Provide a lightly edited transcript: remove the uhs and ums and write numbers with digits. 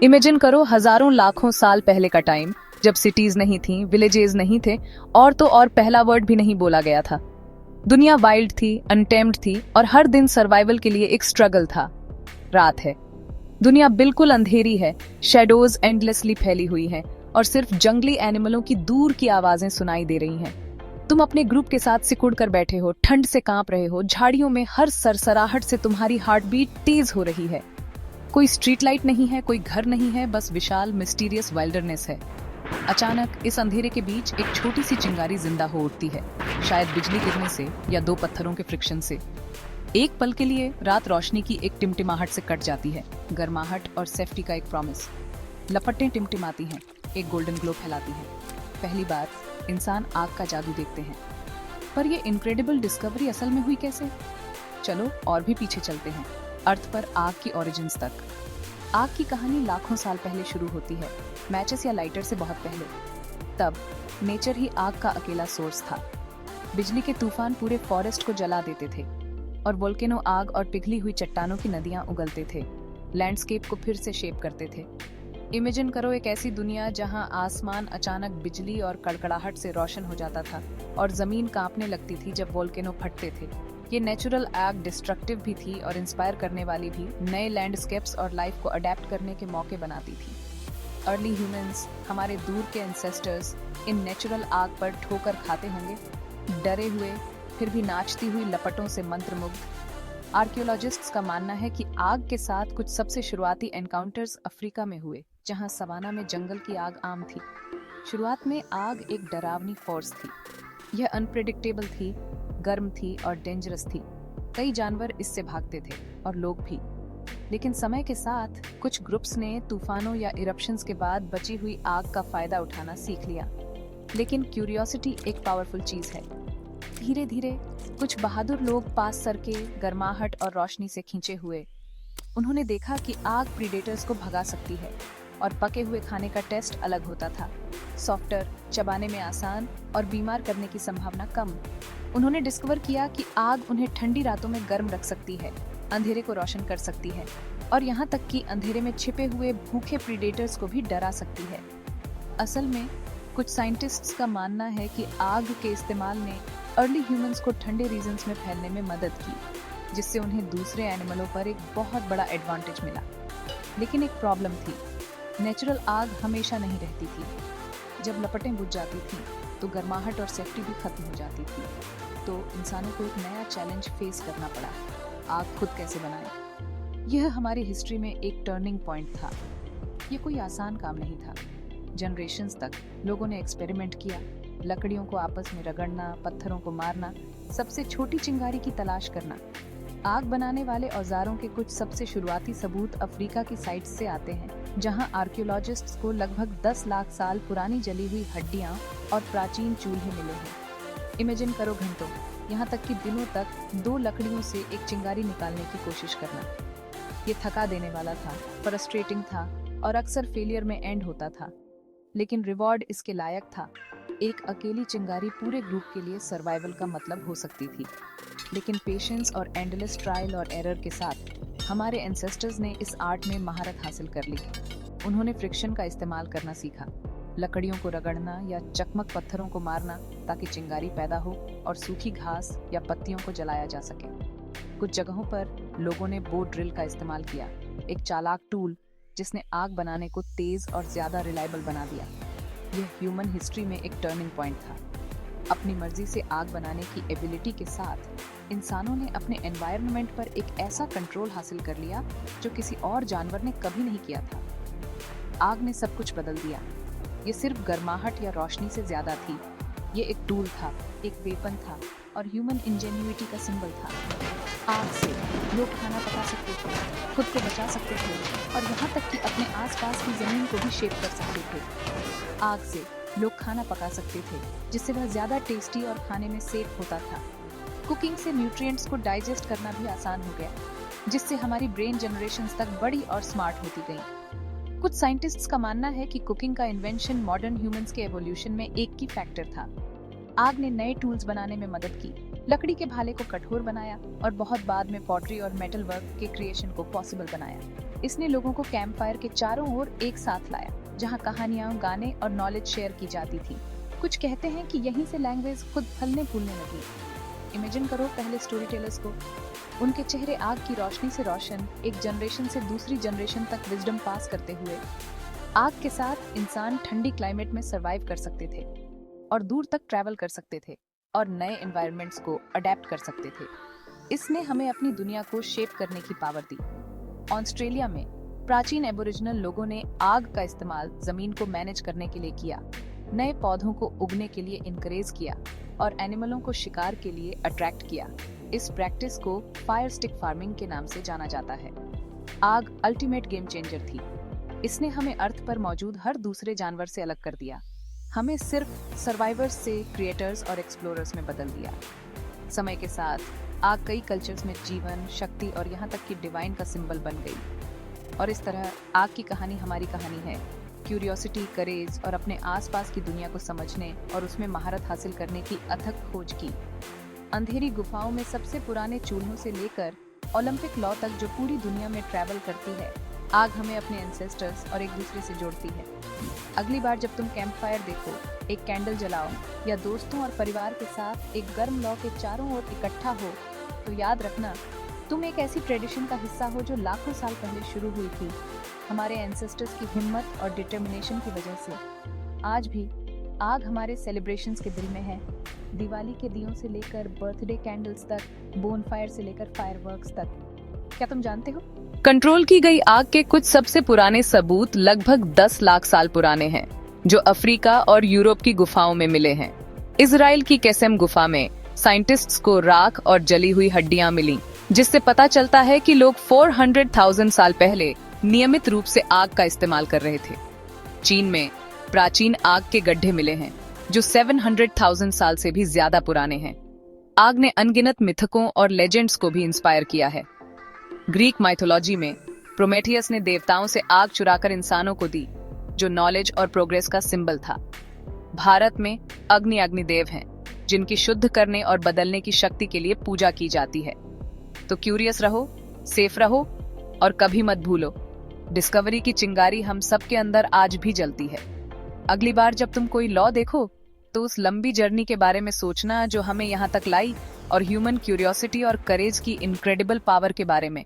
Imagine करो हजारों लाखों साल पहले का टाइम, जब सिटीज नहीं थी, विलेजेस नहीं थे, और तो और पहला वर्ड भी नहीं बोला गया था। दुनिया वाइल्ड थी, अनटेम्ड थी, और हर दिन सर्वाइवल के लिए एक स्ट्रगल था। रात है, दुनिया बिल्कुल अंधेरी है, शैडोज एंडलेसली फैली हुई हैं, और सिर्फ जंगली एनिमलों की दूर की आवाजें सुनाई दे रही हैं। तुम अपने ग्रुप के साथ सिकुड़ कर बैठे हो, ठंड से कांप रहे हो, झाड़ियों में हर सरसराहट से तुम्हारी हार्ट बीट तेज हो रही है। कोई स्ट्रीट लाइट नहीं है, कोई घर नहीं है, बस विशाल मिस्टीरियस वाइल्डरनेस है। अचानक इस अंधेरे के बीच एक छोटी सी चिंगारी जिंदा हो उठती है, शायद बिजली गिरने से या दो पत्थरों के फ्रिक्शन से। एक पल के लिए रात रोशनी की एक टिमटिमाहट से कट जाती है, गर्माहट और सेफ्टी का एक प्रॉमिस। लपटें टिमटिमाती हैं, एक गोल्डन ग्लो फैलाती हैं। पहली बार इंसान आग का जादू देखते हैं। पर ये इनक्रेडिबल डिस्कवरी असल में हुई कैसे? चलो और भी पीछे चलते हैं, अर्थ पर आग की ओरिजिन्स तक। आग की कहानी लाखों साल पहले शुरू होती है, मैचेस या लाइटर से बहुत पहले। तब नेचर ही आग का अकेला सोर्स था। बिजली के तूफान पूरे फॉरेस्ट को जला देते थे, और वोल्केनो आग और पिघली हुई चट्टानों की नदियां उगलते थे, लैंडस्केप को फिर से शेप करते थे। इमेजिन करो एक ऐसी दुनिया जहां आसमान अचानक बिजली और कड़कड़ाहट से रोशन हो जाता था, और जमीन कांपने लगती थी जब वोल्केनो फटते थे। ये नेचुरल आग डिस्ट्रक्टिव भी थी और इंस्पायर करने वाली भी, नए लैंडस्केप्स और लाइफ को अडेप्ट करने के मौके बनाती थी। अर्ली ह्यूमंस, हमारे दूर के एंसेस्टर्स, इन नेचुरल आग पर ठोकर खाते होंगे, डरे हुए फिर भी नाचती हुई लपटों से मंत्रमुग्ध। आर्कियोलॉजिस्ट्स का मानना है कि आग के साथ कुछ सबसे शुरुआती एनकाउंटर्स अफ्रीका में हुए, जहां सवाना में जंगल की आग आम थी। शुरुआत में आग एक डरावनी फोर्स थी। यह अनप्रेडिक्टेबल थी, गर्म थी और डेंजरस थी। कई जानवर इससे भागते थे, और लोग भी। लेकिन समय के साथ कुछ ग्रुप्स ने तूफानों या इरप्शंस के बाद बची हुई आग का फायदा उठाना सीख लिया। लेकिन क्यूरियोसिटी एक पावरफुल चीज है। धीरे धीरे कुछ बहादुर लोग पास सरके, गर्माहट और रोशनी से खींचे हुए। उन्होंने देखा कि आग प्रीडेटर्स को भगा सकती है, और पके हुए खाने का टेस्ट अलग होता था, सॉफ्टर, चबाने में आसान और बीमार करने की संभावना कम। उन्होंने डिस्कवर किया कि आग उन्हें ठंडी रातों में गर्म रख सकती है, अंधेरे को रोशन कर सकती है, और यहाँ तक कि अंधेरे में छिपे हुए भूखे प्रीडेटर्स को भी डरा सकती है। असल में कुछ साइंटिस्ट्स का मानना है कि आग के इस्तेमाल ने अर्ली ह्यूमंस को ठंडे रीजन्स में फैलने में मदद की, जिससे उन्हें दूसरे एनिमलों पर एक बहुत बड़ा एडवांटेज मिला। लेकिन एक प्रॉब्लम थी, नेचुरल आग हमेशा नहीं रहती थी। जब लपटें बुझ जाती थीं, तो गर्माहट और सेफ्टी भी खत्म हो जाती थी। तो इंसानों को एक नया चैलेंज फेस करना पड़ा, आग खुद कैसे बनाए। यह हमारी हिस्ट्री में एक टर्निंग पॉइंट था। ये कोई आसान काम नहीं था। जनरेशंस तक लोगों ने एक्सपेरिमेंट किया, लकड़ियों को आपस में रगड़ना, पत्थरों को मारना, सबसे छोटी चिंगारी की तलाश करना। आग बनाने वाले औजारों के कुछ सबसे शुरुआती सबूत अफ्रीका की साइट्स से आते हैं, जहां आर्कियोलॉजिस्ट्स को लगभग 10 लाख साल पुरानी जली हुई हड्डियां और प्राचीन चूल्हे मिले हैं। इमेजिन करो घंटों, यहाँ तक कि दिनों तक 2 लकड़ियों से एक चिंगारी निकालने की कोशिश करना। ये थका देने वाला था, फ्रस्ट्रेटिंग था, और अक्सर फेलियर में एंड होता था। लेकिन रिवॉर्ड इसके लायक था। एक अकेली चिंगारी पूरे ग्रुप के लिए सर्वाइवल का मतलब हो सकती थी। लेकिन पेशेंस और एंडलेस ट्रायल और एरर के साथ हमारे एंसेस्टर्स ने इस आर्ट में महारत हासिल कर ली। उन्होंने फ्रिक्शन का इस्तेमाल करना सीखा, लकड़ियों को रगड़ना या चकमक पत्थरों को मारना, ताकि चिंगारी पैदा हो और सूखी घास या पत्तियों को जलाया जा सके। कुछ जगहों पर लोगों ने बो ड्रिल का इस्तेमाल किया, एक चालाक टूल जिसने आग बनाने को तेज और ज्यादा रिलायबल बना दिया। यह ह्यूमन हिस्ट्री में एक टर्निंग पॉइंट था। अपनी मर्जी से आग बनाने की एबिलिटी के साथ इंसानों ने अपने एनवायरनमेंट पर एक ऐसा कंट्रोल हासिल कर लिया जो किसी और जानवर ने कभी नहीं किया था। आग ने सब कुछ बदल दिया। ये सिर्फ गर्माहट या रोशनी से ज्यादा थी। ये एक टूल था, एक वेपन था, और ह्यूमन इंजेन्युइटी का सिंबल था। आग से लोग खाना पका सकते थे, खुद को बचा सकते थे, और यहाँ तक कि अपने आसपास की जमीन को भी शेप कर सकते थे। आग से लोग खाना पका सकते थे, जिससे वह ज्यादा टेस्टी और खाने में सेफ होता था। कुकिंग से न्यूट्रिएंट्स को डाइजेस्ट करना भी आसान हो गया, जिससे हमारी ब्रेन जनरेशंस तक बड़ी और स्मार्ट होती गई। कुछ साइंटिस्ट्स का मानना है कि कुकिंग का इन्वेंशन मॉडर्न ह्यूमंस के एवोल्यूशन में एक की फैक्टर था। आग ने नए टूल्स बनाने में मदद की, लकड़ी के भाले को कठोर बनाया और बहुत बाद में पॉटरी और मेटल वर्क के क्रिएशन को पॉसिबल बनाया। इसने लोगों को कैंप फायर के चारों ओर एक साथ लाया, जहां कहानियां, गाने और नॉलेज शेयर की जाती थी। कुछ कहते हैं कि यहीं से लैंग्वेज खुद फलने फूलने लगी। इमेजिन करो पहले स्टोरी टेलर्स को, उनके चेहरे आग की रोशनी से रोशन, एक जनरेशन से दूसरी जनरेशन तक विजडम पास करते हुए। आग के साथ इंसान ठंडी क्लाइमेट में सरवाइव कर सकते थे और दूर तक ट्रैवल कर सकते थे और नए एनवायरनमेंट्स को अडेप्ट कर सकते थे। इसने हमें अपनी दुनिया को शेप करने की पावर दी। ऑस्ट्रेलिया में प्राचीन एबोरिजिनल लोगों ने आग का इस्तेमाल जमीन को मैनेज करने के लिए किया, नए पौधों को उगने के लिए इनकरेज किया और एनिमलों को शिकार के लिए अट्रैक्ट किया। इस प्रैक्टिस को फायर स्टिक फार्मिंग के नाम से जाना जाता है। आग अल्टीमेट गेम चेंजर थी। इसने हमें अर्थ पर मौजूद हर दूसरे जानवर से अलग कर दिया, हमें सिर्फ सर्वाइवर्स से क्रिएटर्स और एक्सप्लोरर्स में बदल दिया। समय के साथ आग कई कल्चर्स में जीवन, शक्ति और यहाँ तक कि डिवाइन का सिंबल बन गई। और इस तरह आग की कहानी हमारी कहानी है, क्यूरियोसिटी, करेज और अपने आसपास की दुनिया को समझने और उसमें महारत हासिल करने की अथक खोज की। अंधेरी गुफाओं में सबसे पुराने चूल्हों से लेकर ओलंपिक लॉ तक जो पूरी दुनिया में ट्रैवल करती है, आग हमें अपने एंसेस्टर्स और एक दूसरे से जोड़ती है। अगली बार जब तुम कैंप फायर देखो, एक कैंडल जलाओ या दोस्तों और परिवार के साथ एक गर्म लौ के चारों ओर इकट्ठा हो, तो याद रखना तुम एक ऐसी ट्रेडिशन का हिस्सा हो जो लाखों साल पहले शुरू हुई थी, हमारे एंसेस्टर्स की हिम्मत और डिटर्मिनेशन की वजह से। आज भी आग हमारे सेलिब्रेशंस के दिल में है, दिवाली के दियों से लेकर बर्थडे कैंडल्स तक, बोनफायर से लेकर फायरवर्क्स तक। क्या तुम जानते हो? कंट्रोल की गई आग के कुछ सबसे पुराने सबूत लगभग 10 लाख साल पुराने हैं, जो अफ्रीका और यूरोप की गुफाओं में मिले हैं। इजराइल की केसेम गुफा में साइंटिस्ट्स को राख और जली हुई हड्डियां मिली, जिससे पता चलता है कि लोग 400,000 साल पहले नियमित रूप से आग का इस्तेमाल कर रहे थे। चीन में प्राचीन आग के गड्ढे मिले हैं, जो 700,000 साल से भी ज्यादा पुराने हैं। आग ने अनगिनत मिथकों और लेजेंड्स को भी इंस्पायर किया है। ग्रीक माइथोलॉजी में प्रोमेथियस ने देवताओं से आग चुराकर इंसानों को दी, जो नॉलेज और प्रोग्रेस का सिंबल था। भारत में अग्निदेव हैं, जिनकी शुद्ध करने और बदलने की शक्ति के लिए पूजा की जाती है। तो क्यूरियस रहो, सेफ रहो और कभी मत भूलो, डिस्कवरी की चिंगारी हम सबके अंदर आज भी जलती है। अगली बार जब तुम कोई लॉ देखो, तो उस लंबी जर्नी के बारे में सोचना जो हमें यहाँ तक लाई, और ह्यूमन क्यूरियोसिटी और करेज की इनक्रेडिबल पावर के बारे में।